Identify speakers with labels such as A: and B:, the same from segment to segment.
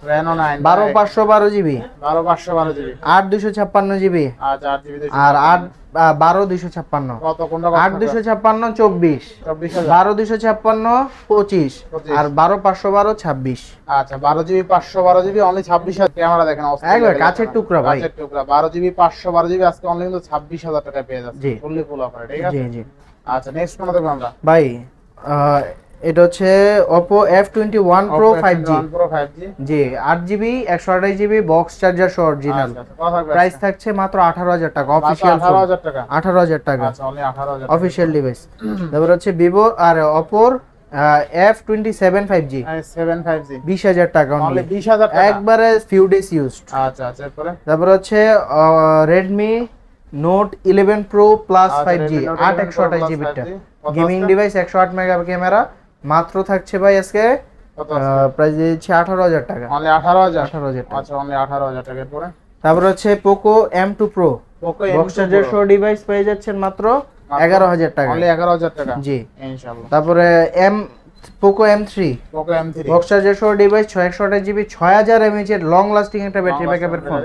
A: Reno 9
B: 12512 GB
A: 12512 GB
B: 8256 GB
A: আচ্ছা 8 GB
B: আর 12256
A: কত কোনটা
B: 8256 24
A: 24000
B: 12256 25 আর 12512 26
A: আচ্ছা 12 জিবি 512 জিবি অনলি 26000 ক্যামেরা দেখেন
B: একবার কাছের টুকরা ভাই
A: কাছের টুকরা 12 জিবি 512 জিবি আজকে অনলি কিন্তু 26000 টাকায় পেয়ে যাচ্ছে ফুললি ফুল অফার ঠিক আছে
B: জি জি
A: আচ্ছা নেক্সট কোন দেখব আমরা
B: ভাই এটা হচ্ছে Oppo F21 Pro 5G জি 8GB 128GB বক্স চার্জার সহ অরিজিনাল প্রাইস থাকছে মাত্র 18000 টাকা অফিশিয়াল
A: 18000 টাকা
B: 18000 টাকা
A: আচ্ছা অনলি 18000
B: অফিশিয়াল ডিভাইস তারপর হচ্ছে Vivo আর Oppo F27 5G
A: 5G
B: 20000 টাকা
A: অনলি 20000 টাকা
B: একবারে ফিউ ডেজ ইউজড
A: আচ্ছা আচ্ছা
B: তারপর হচ্ছে Redmi Note 11 Pro Plus 5G 8128GB টা গেমিং ডিভাইস 108 মেগা ক্যামেরা মাত্র থাকছে ভাই আজকে প্রাইস দিচ্ছি 18000 টাকা
A: অনলি 18000
B: টাকা
A: আচ্ছা অনলি 18000 টাকা পরে
B: তারপর হচ্ছে Poco M2 Pro box charger সহ ডিভাইস পেয়ে যাচ্ছেন মাত্র 11000 টাকা
A: অনলি 11000 টাকা
B: জি
A: ইনশাআল্লাহ
B: তারপরে Poco M3 বক্স চার্জার সহ ডিভাইস 628GB 6000 mAh এর লং লাস্টিং একটা ব্যাটারি ব্যাকআপের ফোন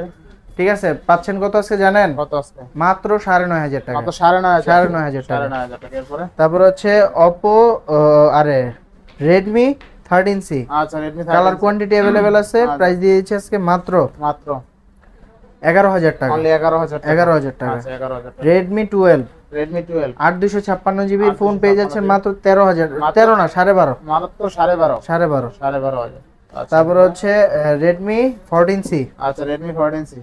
B: ঠিক আছে পাচ্ছেন কত আজকে জানেন
A: কত আজকে
B: মাত্র 9500 টাকা
A: মাত্র 9500
B: টাকা
A: টাকা এরপরে
B: তারপর হচ্ছে Oppo Redmi 13C
A: আচ্ছা Redmi 13C
B: colour quantity available আছে প্রাইস দিয়েছে আজকে মাত্র 11000 টাকা
A: অনলি
B: 11000 টাকা
A: আচ্ছা 11000 টাকা
B: Redmi 12 8256GB এর ফোন পেয়ে যাচ্ছেন মাত্র 13000 13 না 12.5
A: মাত্র 12.5
B: তারপর হচ্ছে Redmi 14C
A: আচ্ছা Redmi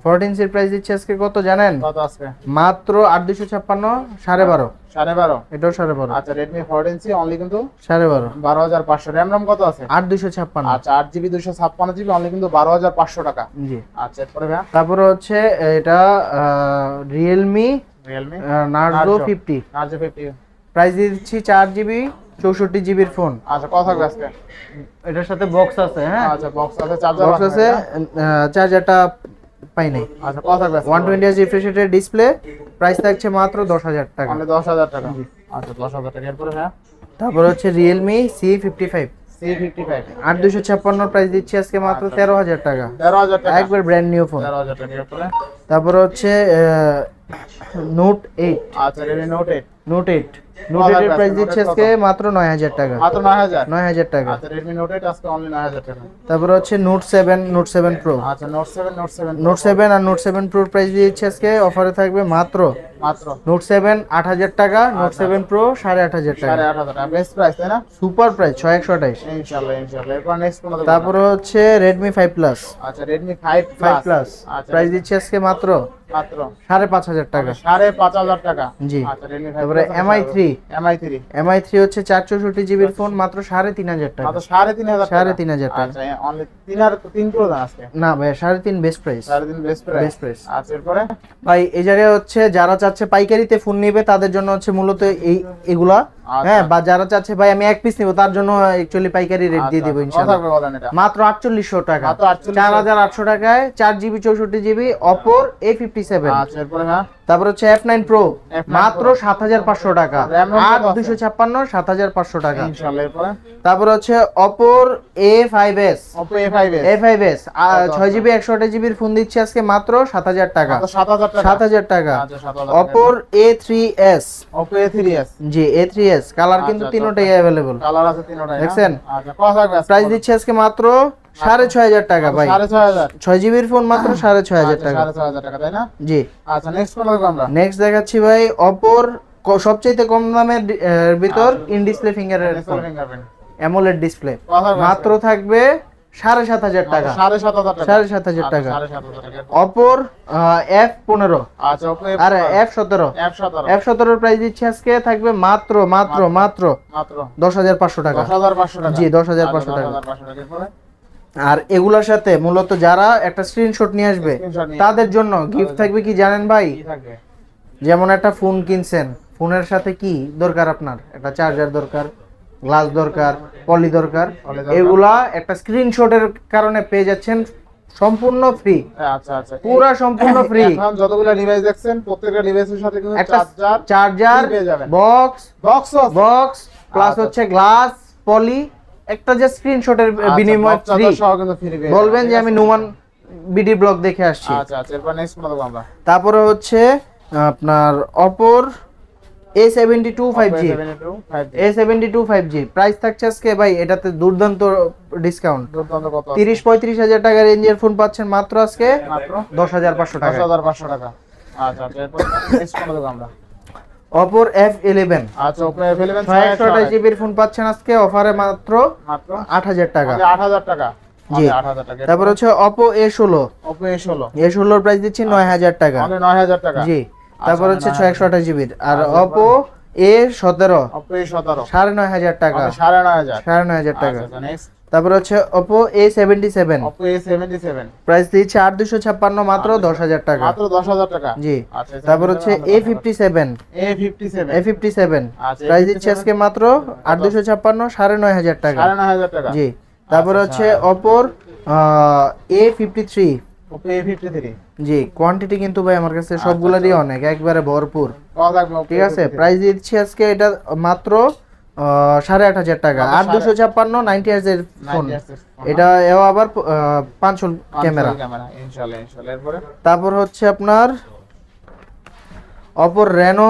A: 14C
B: এর প্রাইস দিচ্ছে আজকে কত জানেন
A: কত আজকে
B: মাত্র 8256 12.5 এটাও 12.5
A: আচ্ছা Redmi 14C অনলি কিন্তু
B: 12500
A: RAM RAM কত আছে
B: 8256
A: আচ্ছা 8GB 256GB অনলি কিন্তু 12500 টাকা
B: জি
A: আচ্ছা এরপরে ভাই
B: তারপর হচ্ছে এটা Realme Narzo 50 প্রাইস দিচ্ছি 4GB 64GB এর ফোন
A: আচ্ছা কত থাকবে আজকে
B: এটার সাথে বক্স আছে হ্যাঁ
A: আচ্ছা বক্স আছে চার্জার
B: বক্স আছে চার্জারটা পাই নাই
A: আচ্ছা কত থাকবে
B: 120Hz রিফ্রেশ রেটের ডিসপ্লে প্রাইস থাকছে মাত্র 10000 টাকা
A: মানে 10000 টাকা আচ্ছা 10000 টাকা এরপরে হ্যাঁ
B: তারপর হচ্ছে Realme C55 8256 প্রাইস দিচ্ছি আজকে মাত্র 13000 টাকা
A: 13000 টাকা
B: একবার ব্র্যান্ড নিউ ফোন
A: 13000 টাকা এরপরে
B: তারপর হচ্ছে Note 8
A: আচ্ছা Redmi Note 8
B: এর প্রাইস দিচ্ছি আজকে মাত্র 9000 টাকা
A: মাত্র
B: 9000 টাকা
A: আচ্ছা Redmi Note 8 আজকে অনলি 9000 টাকা
B: তারপর হচ্ছে Note 7 Pro
A: আচ্ছা Note 7
B: Note 7 আর Note 7 Pro প্রাইস দিচ্ছি আজকে অফারে থাকবে মাত্র Note 7 8000 টাকা Note 7 Pro 8500 টাকা
A: 8500 টাকা বেস্ট প্রাইস তাই না
B: সুপার প্রাইস 6128
A: ইনশাআল্লাহ এরপর নেক্সট কোন
B: তারপর হচ্ছে Redmi 5 Plus
A: আচ্ছা Redmi 5
B: Plus প্রাইস দিচ্ছি আজকে মাত্র 5500 টাকা
A: 5500 টাকা
B: জি
A: আচ্ছা Redmi 5
B: তারপরে MI3 হচ্ছে 464GB এর ফোন মাত্র 3500 টাকা
A: মাত্র 3500
B: টাকা
A: আচ্ছা অনলি 3 প্রো দাম আজকে
B: না ভাই 3.5 বেস্ট প্রাইস
A: 3.5 বেস্ট প্রাইস আচ্ছা এরপরে
B: ভাই এই জায়গায় হচ্ছে যারা চাচ্ছে পাইকারিতে ফোন নেবে তাদের জন্য হচ্ছে মূলত এগুলা হ্যাঁ বা যারা চাচ্ছে ভাই আমি এক পিস নিব তার জন্য অ্যাকচুয়ালি পাইকারি রেট দিয়ে দেব ইনশাআল্লাহ মাত্র 4800 টাকা 4800 টাকায় 4GB 64GB Oppo A57
A: আচ্ছা এরপরে হ্যাঁ
B: তারপর হচ্ছে F9 Pro মাত্র 7500 টাকা 8256 7500 টাকা
A: ইনশাআল্লাহ এরপরে
B: তারপর হচ্ছে Oppo A5s 6GB 128GB এর ফোন দিচ্ছে আজকে মাত্র 7000 টাকা 7000 টাকা Oppo A3s জি A3s কালার কিন্তু তিনটাই अवेलेबल
A: কালার আছে তিনটাই
B: দেখছেন
A: আচ্ছা কত থাকবে
B: প্রাইস দিচ্ছে আজকে মাত্র 6500 টাকা ভাই
A: 6500
B: 6GB এর ফোন মাত্র 6500 টাকা
A: 6500 টাকা তাই না
B: জি
A: আচ্ছা নেক্সট কোন দেখব আমরা
B: নেক্সট দেখাচ্ছি ভাই Oppo সবচেয়ে কম দামের ভিতর ইন ডিসপ্লে ফিঙ্গারের ফোন AMOLED ডিসপ্লে মাত্র থাকবে 7500 টাকা 7500 টাকা Oppo F15
A: আচ্ছা Oppo
B: আর F17 এর প্রাইস দিচ্ছে আজকে থাকবে মাত্র 10500 টাকা
A: 10500 টাকা
B: জি 10500 টাকা আর এগুলোর সাথে মূলত যারা একটা স্ক্রিনশট নিয়ে আসবে তাদের জন্য গিফট থাকবে কি জানেন ভাই
A: কি থাকবে
B: যেমন একটা ফোন কিনছেন ফোনের সাথে কি দরকার আপনার একটা চার্জার দরকার গ্লাস দরকার পলি দরকার এগুলা একটা স্ক্রিনশটের কারণে পেয়ে যাচ্ছেন সম্পূর্ণ ফ্রি
A: আচ্ছা আচ্ছা
B: পুরো সম্পূর্ণ ফ্রি
A: এখন যতগুলো ডিভাইস দেখছেন প্রত্যেকটা ডিভাইসের সাথে কিন্তু
B: চার্জার বক্স প্লাস হচ্ছে গ্লাস পলি একটা যে স্ক্রিনশটের বিনিময়ে ফ্রি বলবেন যে আমি নুমান বিডি ব্লগ দেখে আসছি।
A: আচ্ছা আচ্ছা, এরপর নেক্সট মডেল দেখব আমরা।
B: তারপরে হচ্ছে আপনার Oppo A72 5G A72 5G price থাকছে আজকে ভাই এটাতে দুর্দান্ত ডিসকাউন্ট।
A: দুর্দান্ত কত?
B: 30-35 হাজার টাকা রেঞ্জের ফোন পাচ্ছেন মাত্র আজকে
A: মাত্র
B: 10,500 টাকা।
A: 10,500 টাকা। আচ্ছা আচ্ছা, এরপর নেক্সট মডেল দেখব আমরা।
B: Oppo F11
A: আচ্ছা, Oppo F11
B: 628 GB এর ফোন পাচ্ছেন আজকে অফারে মাত্র 8,000 টাকা।
A: 8,000 টাকা।
B: জি।
A: 8,000 টাকা।
B: তারপর হচ্ছে Oppo A16
A: Oppo A16
B: এর প্রাইস দিচ্ছি 9,000 টাকা।
A: 9,000 টাকা।
B: জি। তারপর হচ্ছে 628 GB আর Oppo A17
A: Oppo A17
B: 9,500 টাকা। 9,500 টাকা।
A: আচ্ছা, নেক্সট
B: তারপর হচ্ছে Oppo A77
A: Oppo A77
B: price দিচ্ছে 8,256 মাত্র 10,000 টাকা।
A: মাত্র 10,000 টাকা।
B: জি।
A: আচ্ছা,
B: তারপর হচ্ছে A57
A: আচ্ছা,
B: প্রাইস দিচ্ছে আজকে মাত্র 8,256 9,500 টাকা।
A: 9,500 টাকা।
B: জি। তারপর হচ্ছে Oppo A53
A: Oppo A53
B: জি, কোয়ান্টিটি কিন্তু ভাই আমার কাছে সবগুলোরই অনেক একবারে ভরপুর।
A: কত থাকবে Oppo
B: ঠিক আছে,
A: A53?
B: প্রাইস দিচ্ছি আজকে এটা মাত্র 8,500 টাকা। 8,256 90Hz এর ফোন। এটা এও আবার 5 ক্যামেরা।
A: ইনশাআল্লাহ। এরপরে
B: তারপর হচ্ছে আপনার Oppo Reno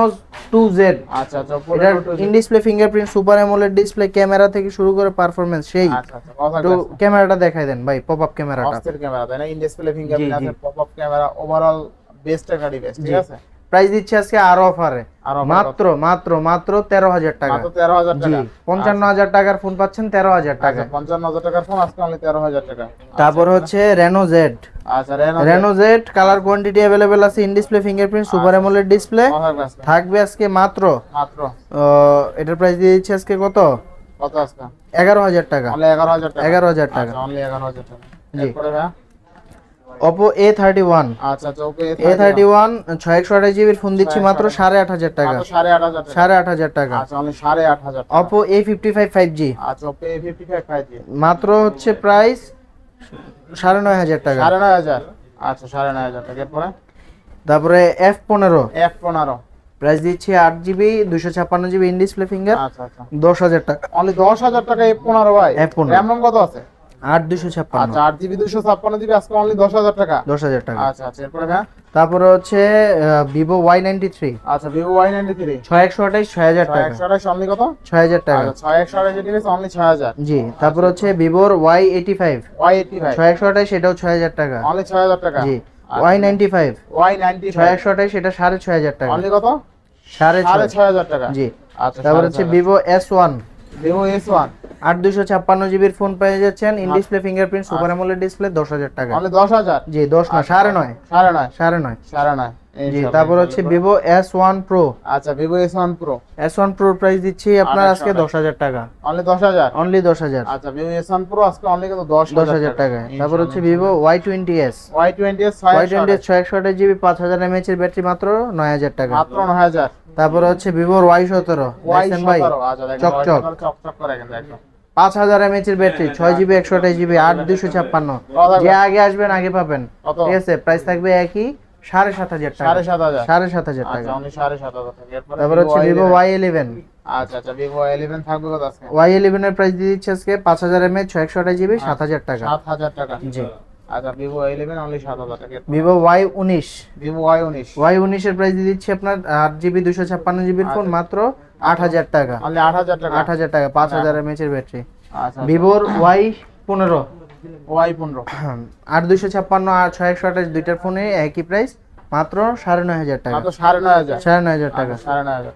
B: 2Z।
A: আচ্ছা আচ্ছা, Oppo
B: এটা
A: Reno 2Z।
B: In display fingerprint super AMOLED display camera থেকে শুরু করে পারফরম্যান্স সেই।
A: আচ্ছা আচ্ছা, কত
B: তো
A: থাকবে?
B: ক্যামেরাটা দেখাই দেন ভাই, পপআপ ক্যামেরাটা।
A: অস্থির ক্যামেরা, তাই না? ইন ডিসপ্লে ফিঙ্গারপ্রিন্ট
B: জি,
A: আছে, পপআপ ক্যামেরা, ওভারঅল বেস্ট একটা ডিভাইস, ঠিক আছে?
B: প্রাইস দিচ্ছে আজকে আরো অফারে মাত্র 13,000 টাকা।
A: মাত্র 13,000
B: জি,
A: টাকা।
B: 55,000 টাকার ফোন পাচ্ছেন 13,000 টাকা।
A: 55,000 টাকার ফোন আজকে অনলি 13,000 টাকা।
B: তারপর হচ্ছে Reno Z
A: আচ্ছা,
B: Reno Z colour quantity available আছে, in display fingerprint super AMOLED display
A: কত থাকবে আজকে?
B: থাকবে আজকে মাত্র এটার প্রাইস দিয়ে দিচ্ছি আজকে কত
A: কত আজকে?
B: 11,000 টাকা।
A: অনলি 11,000 টাকা।
B: 11,000 টাকা।
A: আচ্ছা, অনলি 11,000 টাকা।
B: জি।
A: এরপরে ভাই
B: Oppo A31
A: আচ্ছা আচ্ছা, Oppo
B: A31 628 জিবির ফোন দিচ্ছি মাত্র 8,500 টাকা।
A: মাত্র 8,500 টাকা।
B: 8,500 টাকা।
A: আচ্ছা, অনলি 8,500 টাকা।
B: Oppo A55 5G
A: আচ্ছা, Oppo A55 5G
B: মাত্র হচ্ছে প্রাইস 9,500 টাকা।
A: 9,500। আচ্ছা, 9,500 টাকা। এরপরে
B: তারপরে F15
A: F15
B: প্রাইস দিচ্ছি 8GB 256GB in display finger
A: আচ্ছা আচ্ছা,
B: 10,000 টাকা।
A: অনলি 10,000 টাকা F15 ভাই।
B: F15
A: RAM ROM কত আছে?
B: 8,256
A: আচ্ছা, 8GB 256GB আজকে অনলি 10,000 টাকা।
B: 10,000 টাকা।
A: আচ্ছা আচ্ছা, এরপরে ভাই
B: তারপরে হচ্ছে Vivo Y93
A: আচ্ছা, Vivo Y93
B: 628 6,000 টাকা।
A: 628 অনলি কত?
B: 6,000 টাকা।
A: আচ্ছা, 628 ডিভাইস অনলি 6,000।
B: জি। তারপর হচ্ছে Vivo Y85
A: Y85
B: 628 এটাও 6,000 টাকা।
A: অনলি 6,000 টাকা।
B: জি। Y95
A: Y95
B: 628 এটা 6,500 টাকা।
A: অনলি কত?
B: 6,500
A: 6,500 টাকা।
B: জি।
A: আচ্ছা,
B: তারপর হচ্ছে Vivo S1
A: Vivo S1
B: 8,256 phone পেয়ে যাচ্ছেন, in display fingerprint super AMOLED display 10,000 টাকা।
A: অনলি 10,000।
B: জি 10 না 9.5
A: 9.5
B: 9.5
A: 9.5।
B: জি। তারপর হচ্ছে Vivo S1 Pro
A: আচ্ছা, Vivo S1 Pro
B: S1 Pro price দিচ্ছি আপনার আজকে 10,000 টাকা।
A: অনলি 10,000।
B: অনলি 10,000।
A: আচ্ছা, Vivo S1 Pro আজকে অনলি কত?
B: 10,000 টাকা। তারপর হচ্ছে Vivo Y20s
A: Y20s
B: 628 GB 5,000 mAh এর ব্যাটারি মাত্র 9,000 টাকা।
A: মাত্র 9,000।
B: তারপর হচ্ছে Vivo Y17 দেখেন ভাই
A: আচ্ছা, দেখেন
B: চকচক
A: চকচক করে কিন্তু একদম
B: 5,000 mAh এর ব্যাটারি 6GB 128GB 8,256 যে আগে আসবেন আগে পাবেন।
A: কত?
B: ঠিক আছে, প্রাইস থাকবে একই 7,500 টাকা।
A: 7,500
B: 7,500
A: আচ্ছা,
B: টাকা।
A: অনলি 7,500 টাকা। এরপরে
B: তারপর হচ্ছে Vivo Y11
A: আচ্ছা আচ্ছা, Vivo Y11 থাকবে কত আজকে?
B: Y11 এর প্রাইস দিয়ে দিচ্ছে আজকে 5,000 mAh 128GB 7,000 টাকা।
A: 7,000 টাকা।
B: জি।
A: আচ্ছা, Vivo Y11 অনলি 7,000 টাকা।
B: Vivo Y19
A: Vivo Y19
B: Y19 এর প্রাইস দিয়ে দিচ্ছে আপনার 8GB 256GB ফোন মাত্র 8,000 টাকা।
A: অনলি 8,000 টাকা।
B: 8,000 টাকা 5,000 mAh এর ব্যাটারি।
A: আচ্ছা,
B: Vivo Y15
A: Y15
B: 8,256 আর 628 দুইটার ফোনে একই প্রাইস মাত্র 9,500 টাকা।
A: মাত্র 9,500
B: 9,500 টাকা।
A: 9,500।